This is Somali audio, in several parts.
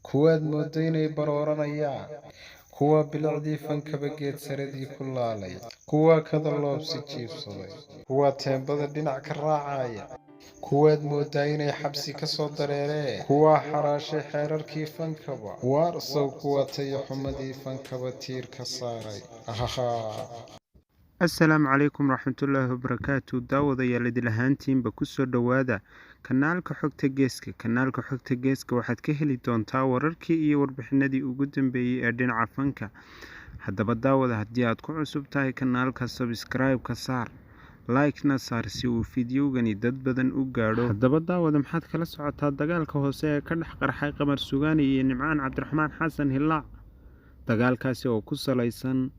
kuwaad moodo inay barooranayaan, kuwa bilicdii fankaba geed saradii ku laalay, kuwa kadaloobsi jiibsaday, kuwa teembada dhinac ka raacaya, kuwaad moodaa inay xabsi ka soo dareereen, kuwa xaraashay xeerarkii fankaba, waarsow kuwa tayo xumadii fankaba tiir ka saaray. asalaamu calaykum waraxmatullaahi wabarakaatu. daawadayaal idil ahaantiinba kusoo dhowaada kanaalka xogta geeska. kanaalka xogta geeska waxaad ka heli doontaa wararkii iyo warbixinadii ugu dambeeyey ee dhinaca fanka. haddaba daawada, haddii aad ku cusub tahay kanaalka, sabscribe-ka saar, like-na saar si uu fideogani dad badan u gaadho. haddaba daawada, maxaad kala socotaa dagaalka hoose ee ka dhex qarxay Qamar Suugaani iyo Nimcaan Cabdiraxmaan Xasan Hilaac? dagaalkaasi oo ku salaysan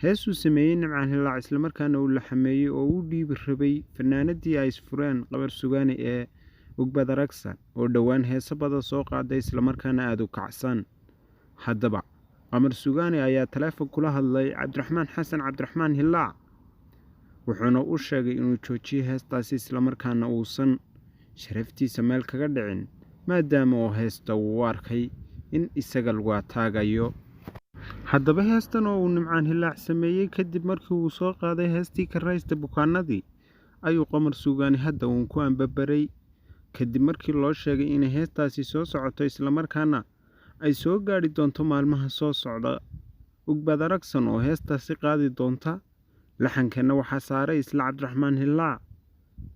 heesuu sameeyey Nimcaan Hilaac, islamarkaana uu la xameeyey oo u dhiibi rabay fanaanadii ay isfureen Qamar Suugaani ee Ugbaad Aragsan, oo dhowaan heeso badan soo qaaday islamarkaana aada u kacsan. haddaba Qamar Suugaani ayaa taleefon kula hadlay Cabdiraxmaan Xasan Cabdiraxmaan Hilaac, wuxuuna u sheegay inuu joojiyo heestaasi islamarkaana uusan sharaftiisa meel kaga dhicin, maadaama oo heesta uu arkay in isaga lagu ataagayo. haddaba heestan oo uu Nimcaan Hilaac sameeyey kadib markii uu soo qaaday heestii ka raysta bukaanadii, ayuu Qamar Suugaani hadda uun ku ambabaray kadib markii loo sheegay inay heestaasi soo socoto islamarkaana ay soo gaadhi doonto maalmaha soo socda Ugbaad Aragsan oo heestaasi qaadi doonta. laxankeena waxaa saaray isla Cabdiraxmaan Hilaac.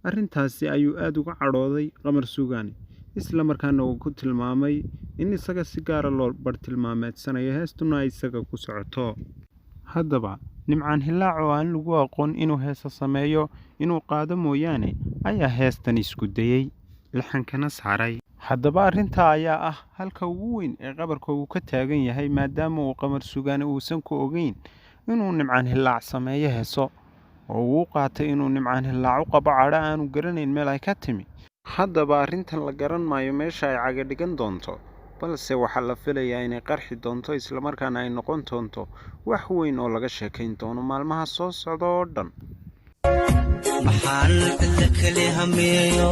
arrintaasi ayuu aada uga cadhooday Qamar Suugaani, islamarkaana uu ku tilmaamay in isaga si gaara loo bartilmaameedsanayo heestuna ay isaga ku socoto. haddaba Nimcaan Hilaac oo aan lagu aqoon inuu heeso sameeyo, inuu qaado mooyaane, ayaa heestan isku dayey, laxankana saaray. haddaba arrintaa ayaa ah halka ugu weyn ee qabarka uu ka taagan yahay, maadaama uu Qamar Suugaani uusan ku ogeyn inuu Nimcaan Hilaac sameeyo heeso, oo uu qaatay inuu Nimcaan Hilaac u qabo cadho aanu garanayn meel ay ka timi. haddaba arrintan la garan maayo meesha ay caga dhigan doonto, balse waxaa la filayaa inay qarxi doonto islamarkaana ay noqon doonto wax weyn oo laga sheekayn doono maalmaha soo socda oo dhan. maxaan cidla keli hameeyo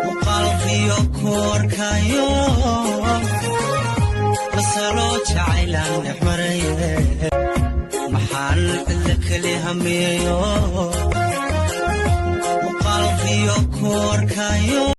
muuqaalkiyo koorkayo masalo jacaylaan dhex maraye. maxaan cidla keli hameeyo muuqaalkiyo koorkayo